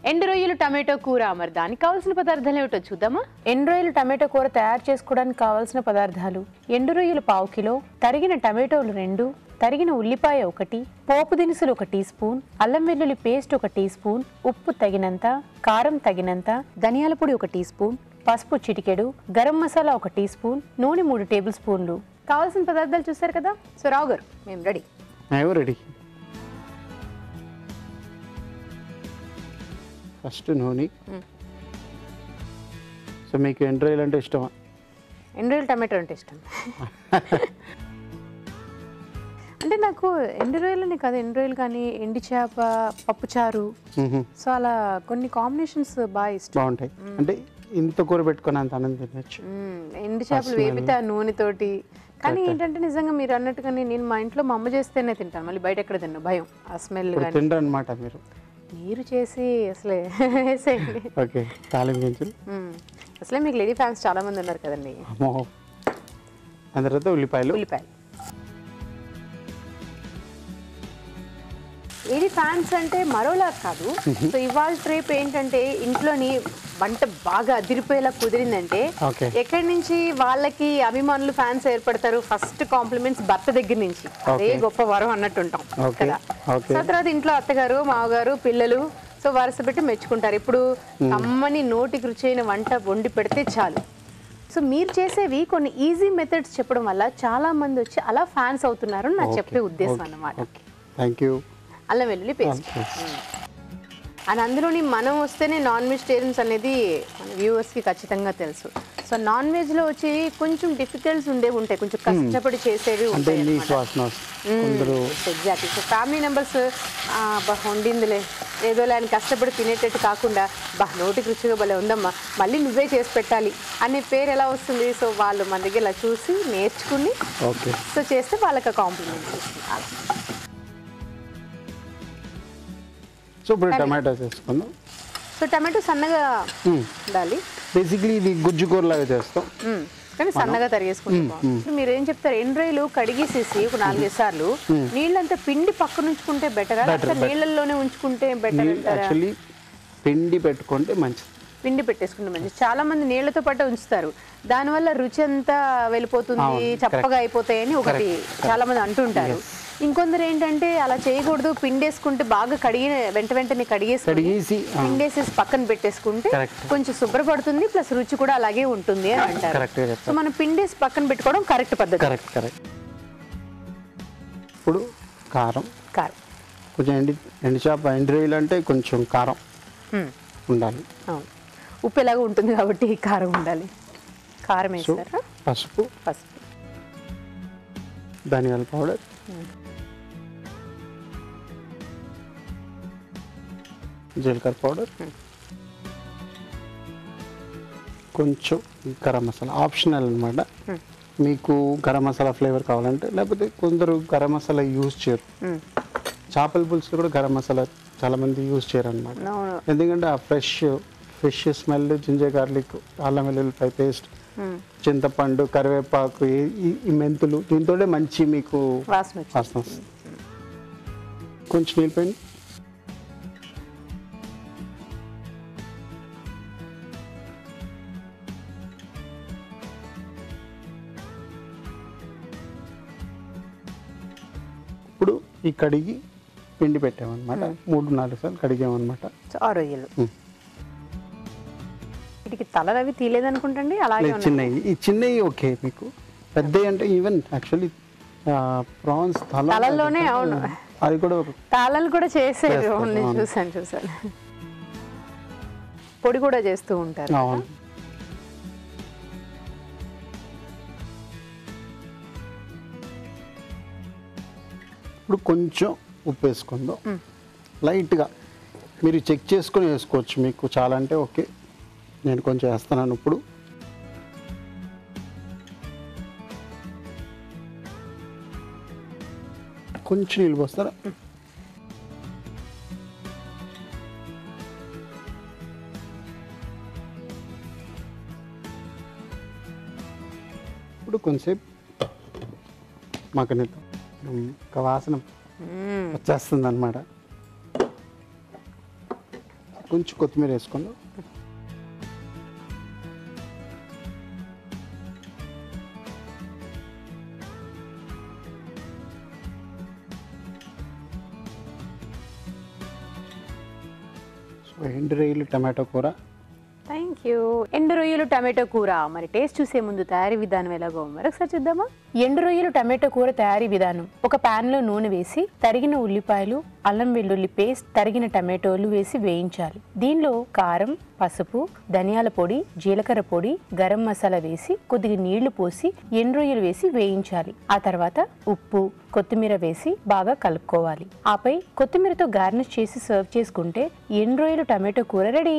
ఎండు రొయ్యలు టమాటో కూర మరి దానికి కావాల్సిన పదార్థాలు ఏమిటో చూద్దామా. ఎండు రొయ్యలు టమాటో కూర తయారు చేసుకోవడానికి కావాల్సిన పదార్థాలు: ఎండు రొయ్యలు 1/2 కిలో, తరిగిన టమాటోలు 2, తరిగిన ఉల్లిపాయ 1, పోపు దినుసులు 1 టీ స్పూన్, అల్లం వెల్లుల్లి పేస్ట్ 1 టీ స్పూన్, ఉప్పు తగినంత, కారం తగినంత, ధనియాల పొడి 1 టీ స్పూన్, పసుపు చిటికెడు, గరం మసాలా 1 టీ స్పూన్, నూనె 3 టేబుల్ స్పూన్లు. కావాల్సిన పదార్థాలు చూసారు కదా. సో రావు గారు, మేము రెడీ. రెడీ. ఫస్ట్ నూనె. సో మీకు ఎండు రొయ్యలు అంటే ఇష్టమా? ఎండు రొయ్యలు టమాటో అంటే ఇష్టం. అంటే నాకు ఎండు రొయ్యలని కాదు, ఎండు రొయ్యలు కానీ ఎండి చేప, పప్పుచారు, సో అలా కొన్ని కాంబినేషన్స్ బాగా ఇష్టం, బాగుంటాయి. అంటే ఇంత కూర పెట్టుకుని అంత ఆనందం తినచ్చు. ఎండు చేపలు వేపితే ఆ నూనెతోటి. కానీ ఏంటంటే నిజంగా మీరు అన్నట్టుగానే నేను మా ఇంట్లో మా అమ్మ చేస్తేనే తింటాను, మళ్ళీ బయట ఎక్కడ తిన్నా భయం ఆ స్మెల్. తినరు అనమాట మీరు చేసి అసలే వేసేయండి. ఓకే, తాలింపు గింజలు. అసలే మీకు లేడీ ఫ్యాన్స్ చాలా మంది ఉన్నారు కదండి. దాని తర్వాత ఉల్లిపాయలు. లేడీ ఫ్యాన్స్ అంటే మరోలా కాదు. సో ఇవాళ రేపు ఏంటంటే ఇంట్లోని వంట బాగా అదిరిపోయేలా కుదిరిందంటే ఎక్కడి నుంచి వాళ్ళకి అభిమానులు ఫ్యాన్స్ ఏర్పడతారు. ఫస్ట్ కాంప్లిమెంట్స్ భర్త దగ్గర నుంచి, అదే గొప్ప వరం అన్నట్టు ఉంటాం కదా. సో తర్వాత ఇంట్లో అత్తగారు, మామగారు, పిల్లలు సో వరుస పెట్టి మెచ్చుకుంటారు. ఇప్పుడు అమ్మని నోటికి రుచైన వంట వండి పెడితే చాలు. సో మీరు చేసేవి కొన్ని ఈజీ మెథడ్స్ చెప్పడం వల్ల చాలా మంది వచ్చి అలా ఫ్యాన్స్ అవుతున్నారు నాకు చెప్పే ఉద్దేశం అన్నమాట. అల్లం వెల్లుల్లి పేస్ట్ అండ్ అందులోని మనం వస్తేనే నాన్ వెజిటేరియన్స్ అనేది మన వ్యూవర్స్కి ఖచ్చితంగా తెలుసు. సో నాన్ వెజ్లో వచ్చి కొంచెం డిఫికల్ట్స్ ఉంటాయి, కొంచెం కష్టపడి చేసేవి ఉంటాయి. ఎగ్జాక్ట్లీ. సో ఫ్యామిలీ మెంబర్స్ వండిందిలే ఏదోలే అని కష్టపడి తినేటట్టు కాకుండా నోటికి రుచిగా భలే ఉందమ్మా మళ్ళీ నువ్వే చేసి పెట్టాలి అనే పేరు ఎలా వస్తుంది. సో వాళ్ళు మన దగ్గర ఇలా చూసి నేర్చుకుని సో చేస్తే వాళ్ళకి కాంప్లిమెంట్ వస్తుంది అలా. సో ఇప్పుడు టమాటో చేసుకుందాం. సో టమాటో సన్నగా ఉండాలి. బేసిక్లీ ఇది గుజ్జు కూరలాగా చేస్తాం కానీ సన్నగా తరిగేసుకుంటాం. మీరు ఏం చెప్తారు? ఎండు రొయ్యలు కడిగేసేసి ఒక 4-5 సార్లు నీళ్ళంతా పిండి పక్కన ఉంచుకుంటే బెటరా, నీళ్ళల్లోనే ఉంచుకుంటే బెటర్? యాక్చువల్లీ పిండి పెట్టుకుంటే మంచిది. పిండి పెట్టేసుకుంటే మంచిది. చాలా మంది నీళ్లతో పాటు ఉంచుతారు, దానివల్ల రుచి అంతా వెళ్ళిపోతుంది, చప్పగా అయిపోతాయని ఒకటి చాలా మంది అంటుంటారు. ఇంకొందరు ఏంటంటే అలా చేయకూడదు, పిండేసుకుంటే బాగా వెంటనే కడిగేసి పిండేసేసి పక్కన పెట్టేసుకుంటే కొంచెం శుభ్రపడుతుంది, ప్లస్ రుచి కూడా అలాగే ఉంటుంది అని అంటారు. సో మనం పిండేసి పక్కన పెట్టుకోవడం కరెక్ట్ పద్ధతి. ఇప్పుడు కారం కొంచెం ఎండు చేప, ఎండు రొయ్యలు అంటే కొంచెం కారం ఉండాలి. ఉప్పు ఎలాగో ఉంటుంది కాబట్టి కారం ఉండాలి. కారం వేస్తారా? పసుపు, ధనియాల పౌడర్, జీలకర్ర పౌడర్, కొంచెం గరం మసాలా ఆప్షనల్ అనమాట. మీకు గరం మసాలా ఫ్లేవర్ కావాలంటే, లేకపోతే కొందరు గరం మసాలా యూజ్ చేయరు. చేపల పులుసులో కూడా గరం మసాలా చాలా మంది యూజ్ చేయరు అనమాట. ఎందుకంటే ఆ ఫిష్ స్మెల్, జింజర్ గార్లిక్, అల్లం వెల్లుల్లిపాయ పేస్ట్, చింతపండు, కరివేపాకు, ఈ మెంతులు, దీంతో మంచి మీకు వాసన వస్తుంది. కొంచెం నీళ్ళు పోయింది. ఇప్పుడు ఈ కడిగి పిండి పెట్టామన్నమాట, 3-4 సార్లు కడిగామన్నమాట. వీటికి తలలు అవి తీయలేదనుకుంటండి, అలాగే చిన్నవి. ఈ చిన్నవి ఓకే, మీకు పెద్దవి అంటే ఈవెన్ యాక్చువల్లీ ప్రాన్స్ తలలోనే. అవును, అది కూడా తలలు కూడా చేసేది చూసాను. పొడి కూడా చేస్తూ ఉంటారు. ఇప్పుడు కొంచెం ఉప్పు వేసుకుందాం లైట్గా. మీరు చెక్ చేసుకొని వేసుకోవచ్చు, మీకు చాలా అంటే ఓకే. నేను కొంచెం వేస్తున్నాను. ఇప్పుడు కొంచెం నీళ్ళు పోస్తారా? ఇప్పుడు కొంచెంసేపు మగ్గనిద్దాం. ఒక వాసన వచ్చేస్తుంది అన్నమాట. కొంచెం కొత్తిమీర వేసుకోండి. సో ఎండు రొయ్యలు టమాటో కూర. Thank you. ఎండు రొయ్యలు టమాటో కూర. మరి టేస్ట్ చూసే ముందు తయారీ విధానం ఎలాగో మరొకసారి చూద్దామా? ఎండు రొయ్యలు టమాటో కూర తయారీ విధానం: ఒక పాన్ లో నూనె వేసి తరిగిన ఉల్లిపాయలు, అల్లం వెల్లుల్లి పేస్ట్, తరిగిన టమాటోలు వేసి వేయించాలి. దీనిలో కారం, పసుపు, ధనియాల పొడి, జీలకర్ర పొడి, గరం మసాలా వేసి కొద్దిగా నీళ్లు పోసి ఎండు రొయ్యలు వేసి వేయించాలి. ఆ తర్వాత ఉప్పు, కొత్తిమీర వేసి బాగా కలుపుకోవాలి. ఆపై కొత్తిమీరతో గార్నిష్ చేసి సర్వ్ చేసుకుంటే ఎండు రొయ్యలు టమాటో కూర రెడీ.